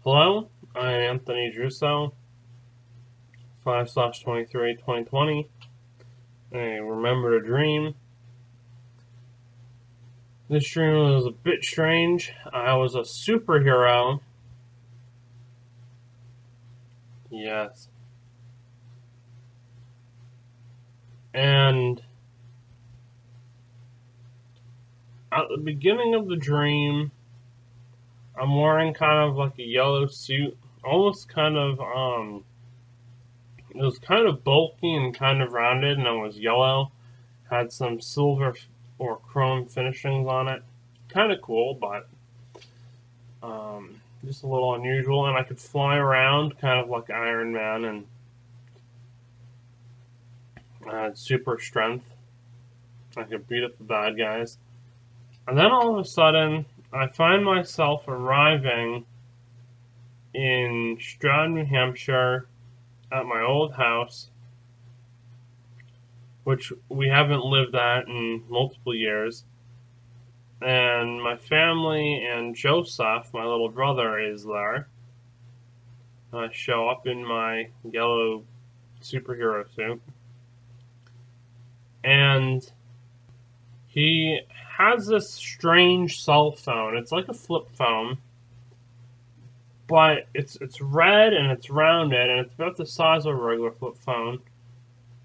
Hello, I'm Anthony Giarrusso, 5/23, 2020. I remember a dream. This dream was a bit strange. I was a superhero. Yes. And at the beginning of the dream, I'm wearing kind of like a yellow suit. Almost kind of, it was kind of bulky and kind of rounded, and it was yellow. Had some silver or chrome finishings on it. Kind of cool, but just a little unusual. And I could fly around kind of like Iron Man, and I had super strength. I could beat up the bad guys. And then all of a sudden, I find myself arriving in Stroud, New Hampshire at my old house, which we haven't lived at in multiple years. And my family and Joseph, my little brother, is there. I show up in my yellow superhero suit. And he has this strange cell phone. It's like a flip phone, but it's red and it's rounded and it's about the size of a regular flip phone.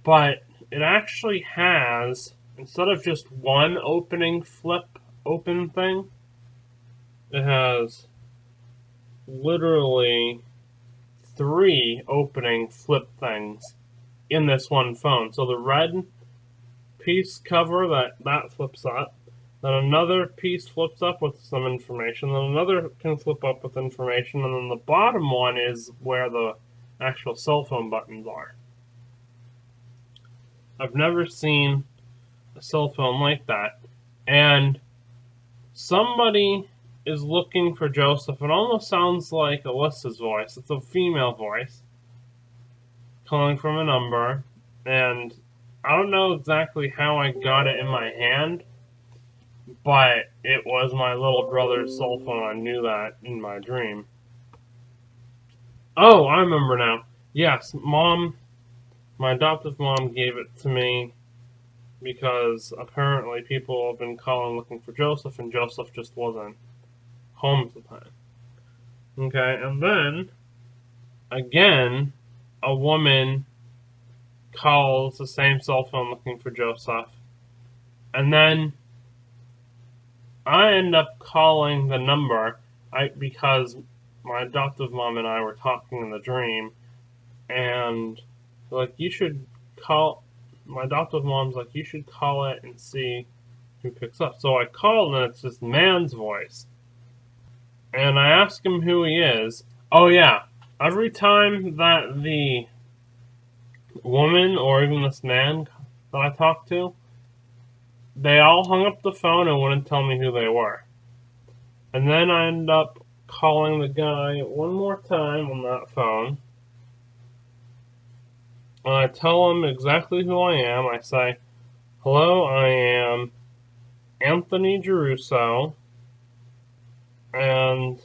But it actually has, instead of just one opening flip open thing, it has literally three opening flip things in this one phone. So the red piece cover that flips up, then another piece flips up with some information, then another can flip up with information, and then the bottom one is where the actual cell phone buttons are. I've never seen a cell phone like that. And somebody is looking for Joseph. It almost sounds like Alyssa's voice. It's a female voice calling from a number, and I don't know exactly how I got it in my hand, but it was my little brother's cell phone. I knew that in my dream. Oh, I remember now. Yes, my adoptive mom gave it to me because apparently people have been calling looking for Joseph, and Joseph just wasn't home at the time. Okay, and then, again, a woman calls the same cell phone looking for Joseph, and then I end up calling the number because my adoptive mom and I were talking in the dream, and like, you should call. My adoptive mom's like, you should call it and see who picks up. So I called, and it's this man's voice, and I ask him who he is. Oh yeah, every time that the woman or even this man that I talked to, they all hung up the phone and wouldn't tell me who they were. And then I end up calling the guy one more time on that phone. And I tell him exactly who I am. I say, hello, I am Anthony Giarrusso. And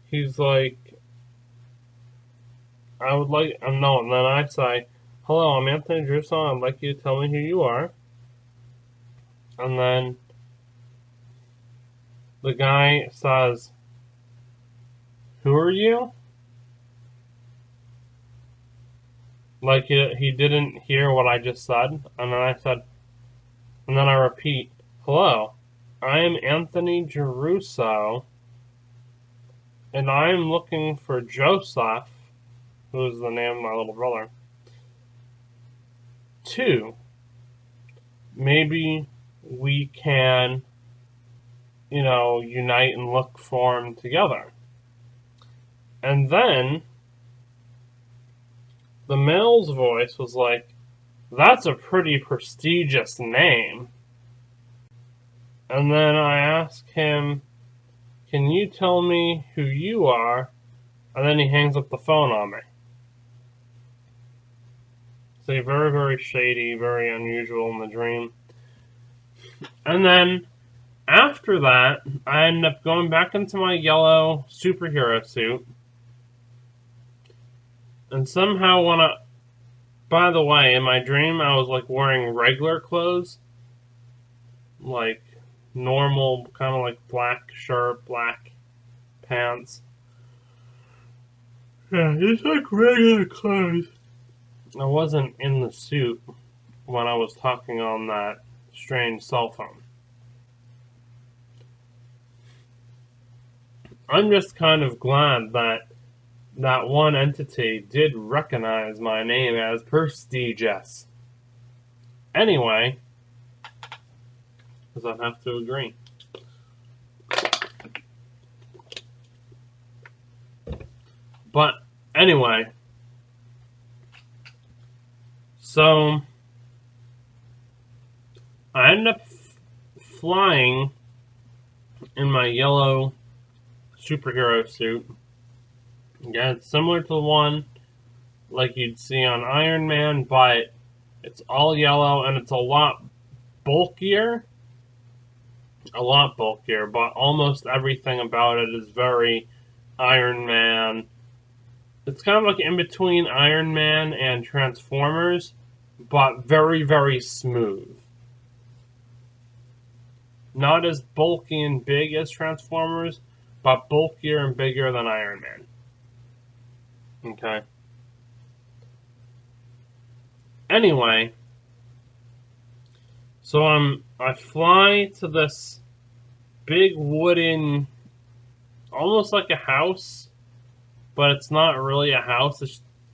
he's like, I would like, no, and then I say, hello, I'm Anthony Giarrusso. I'd like you to tell me who you are. And then the guy says, who are you? Like he didn't hear what I just said. And then I repeat, hello, I am Anthony Giarrusso, and I am looking for Joseph, who is the name of my little brother. 2, maybe we can, unite and look for him together. And then the male's voice was like, that's a pretty prestigious name. And then I asked him, can you tell me who you are? And then he hangs up the phone on me. So very, very shady, very unusual in the dream. And then After that, I ended up going back into my yellow superhero suit. And somehow when I... By the way, in my dream, I was like wearing regular clothes. Like normal, kind of like black shirt, black pants. Yeah, it's like regular clothes. I wasn't in the suit when I was talking on that strange cell phone. I'm just kind of glad that that one entity did recognize my name as prestigious. Anyway, because I have to agree. But anyway, so I ended up flying in my yellow superhero suit. Yeah, it's similar to the one like you'd see on Iron Man, but it's all yellow and it's a lot bulkier. A lot bulkier, but almost everything about it is very Iron Man. It's kind of like in between Iron Man and Transformers, but very, very smooth. Not as bulky and big as Transformers, but bulkier and bigger than Iron Man. Okay. Anyway, so I fly to this big wooden, almost like a house, but it's not really a house.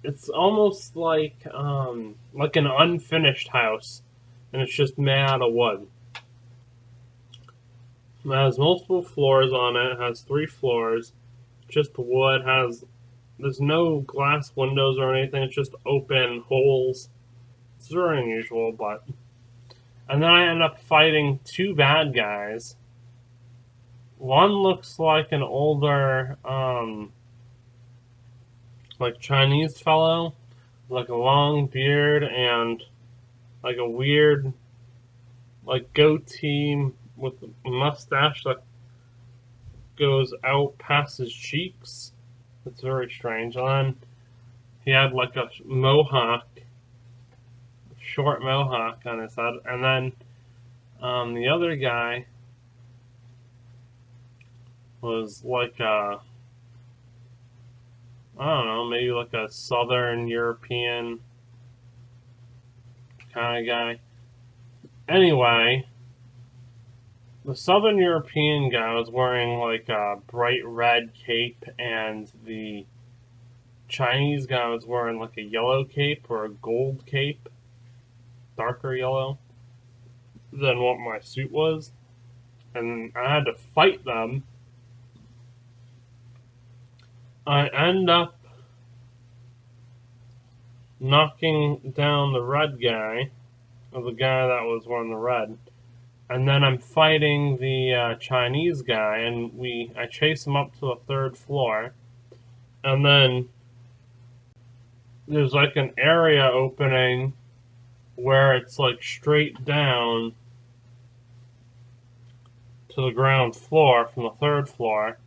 It's almost like an unfinished house, and it's just made out of wood. It has multiple floors on it. It has 3 floors. Just wood. There's no glass windows or anything. It's just open holes. It's very unusual, but. And then I end up fighting 2 bad guys. One looks like an older, like Chinese fellow, like a long beard and like a weird, like goatee with a mustache that goes out past his cheeks. It's very strange. And then he had like a mohawk, short mohawk on his head. And then the other guy was like a, I don't know, maybe like a Southern European kind of guy. Anyway, the Southern European guy was wearing like a bright red cape, and the Chinese guy was wearing like a yellow cape or a gold cape, darker yellow than what my suit was. And I had to fight them. I end up knocking down the red guy, or the guy that was wearing the red. And then I'm fighting the Chinese guy, and I chase him up to the 3rd floor. And then there's like an area opening where it's like straight down to the ground floor from the 3rd floor.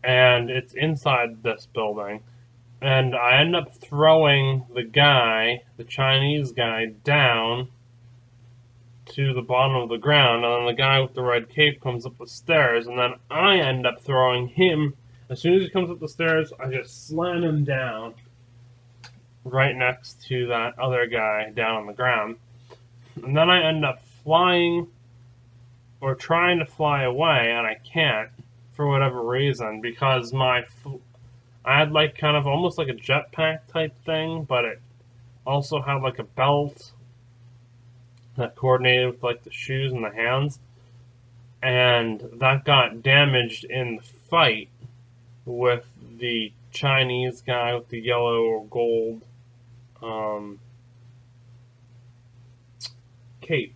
And it's inside this building. And I end up throwing the Chinese guy, down to the bottom of the ground, and then the guy with the red cape comes up the stairs, and then I end up throwing him. As soon as he comes up the stairs, I just slam him down right next to that other guy down on the ground. And then I end up flying, or trying to fly away, and I can't for whatever reason, because I had like kind of almost like a jetpack type thing, but it also had like a belt that coordinated with like the shoes and the hands, and that got damaged in the fight with the Chinese guy with the yellow or gold cape.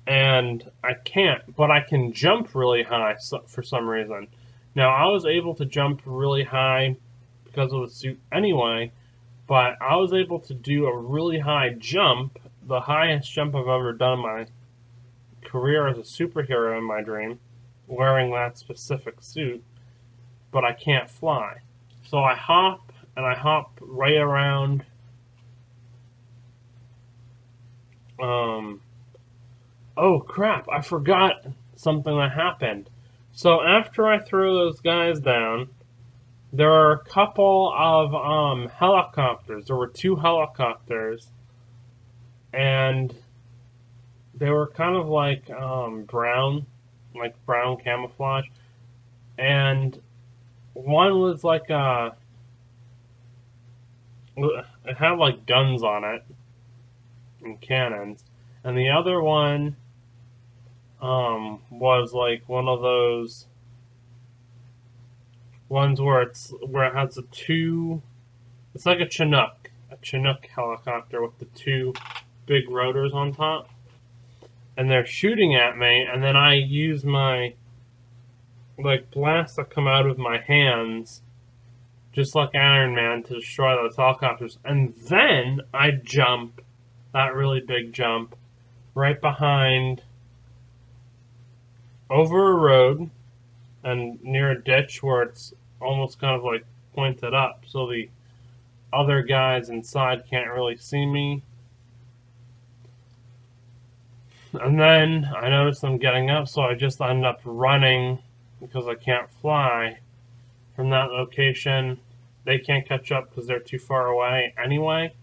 And I can't, but I can jump really high for some reason. Now, I was able to jump really high because of the suit anyway, but I was able to do a really high jump, the highest jump I've ever done in my career as a superhero in my dream, wearing that specific suit, but I can't fly. So I hop, and I hop right around. Oh crap! I forgot something that happened. So after I throw those guys down, there are a couple of helicopters. There were two helicopters, and they were kind of like brown camouflage, and one was it had like guns on it and cannons, and the other one was like one of those ones where it has the two. It's like a Chinook helicopter with the two big rotors on top, and they're shooting at me, and then I use my like blasts that come out of my hands, just like Iron Man, to destroy those helicopters, and then I jump that really big jump right behind over a road and near a ditch where it's almost kind of like pointed up, so the other guys inside can't really see me. And then I notice I'm getting up, so I just end up running because I can't fly from that location. They can't catch up because they're too far away anyway.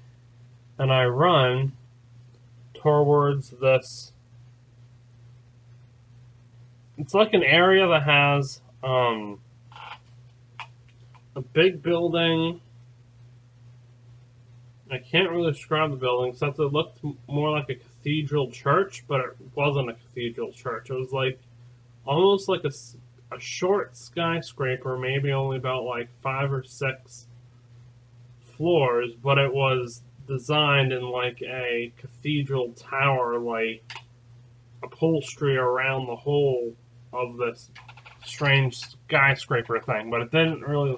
And I run towards this. It's like an area that has a big building. I can't really describe the building except it looked more like a cathedral church, but it wasn't a cathedral church. It was like almost like a short skyscraper, maybe only about like 5 or 6 floors, but it was designed in like a cathedral tower, like upholstery around the whole of this strange skyscraper thing. But it didn't really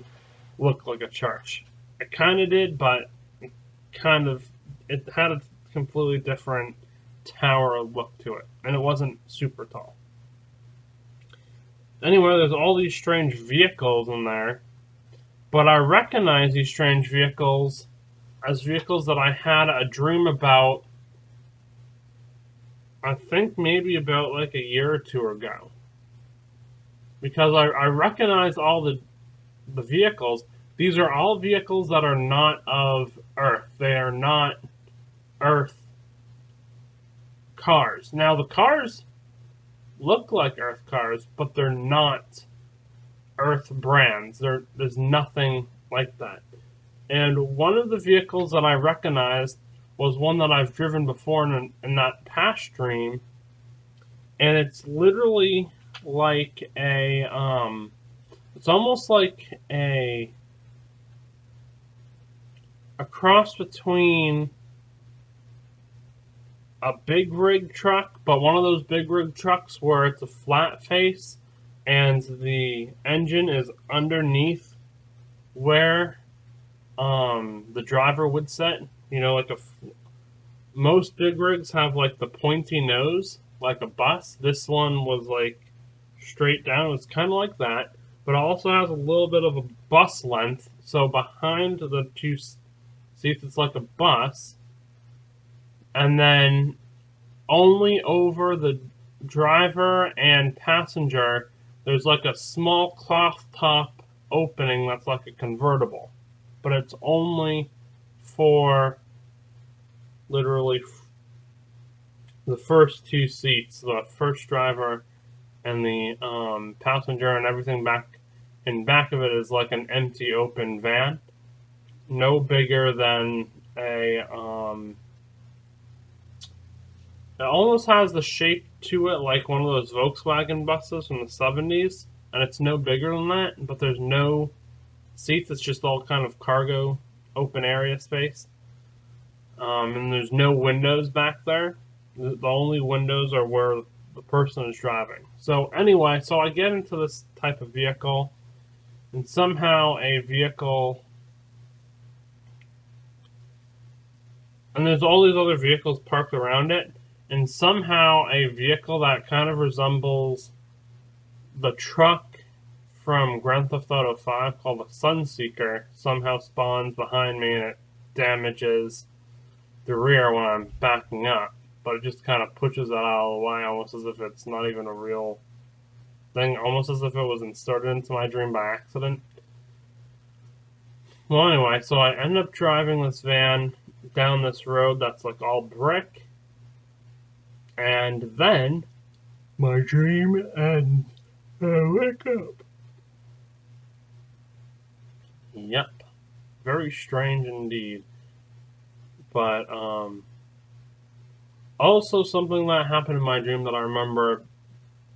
look like a church. It kind of did, but it had a completely different tower look to it, and it wasn't super tall. Anyway, there's all these strange vehicles in there, but I recognize these strange vehicles as vehicles that I had a dream about, I think maybe about like a year or two ago. Because I recognize all the vehicles. These are all vehicles that are not of Earth. They are not Earth cars. Now, the cars look like Earth cars, but they're not Earth brands. There's nothing like that. And one of the vehicles that I recognized was one that I've driven before in that past dream, and it's literally like it's almost like a cross between a big rig truck, but one of those big rig trucks where it's a flat face and the engine is underneath where the driver would sit. You know, like most big rigs have like the pointy nose, like a bus. This one was like straight down. It's kind of like that, but it also has a little bit of a bus length. So behind the two seats, it's like a bus, and then only over the driver and passenger, there's like a small cloth top opening that's like a convertible, but it's only for literally the first two seats, the first driver and the passenger, and everything back of it is like an empty open van, no bigger than a it almost has the shape to it like one of those Volkswagen buses from the 70s, and it's no bigger than that, but there's no seats. It's just all kind of cargo open area space. And there's no windows back there. The only windows are where the person is driving. So anyway, so I get into this type of vehicle, and somehow a vehicle, and there's all these other vehicles parked around it, and somehow a vehicle that kind of resembles the truck from Grand Theft Auto 5 called the Sunseeker somehow spawns behind me and it damages the rear when I'm backing up. But it just kind of pushes it out of the way, almost as if it's not even a real thing, almost as if it was inserted into my dream by accident. Well, anyway, so I end up driving this van down this road that's like all brick, and then my dream ends. I wake up. Yep. Very strange indeed. But, also something that happened in my dream that I remember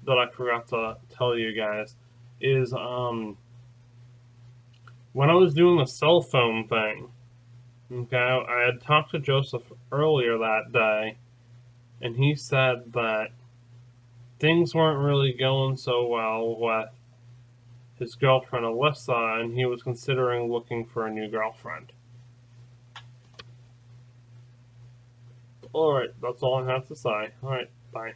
that I forgot to tell you guys is, when I was doing the cell phone thing, okay, I had talked to Joseph earlier that day, and he said that things weren't really going so well with his girlfriend Alyssa, and he was considering looking for a new girlfriend. Alright, that's all I have to say. Alright, bye.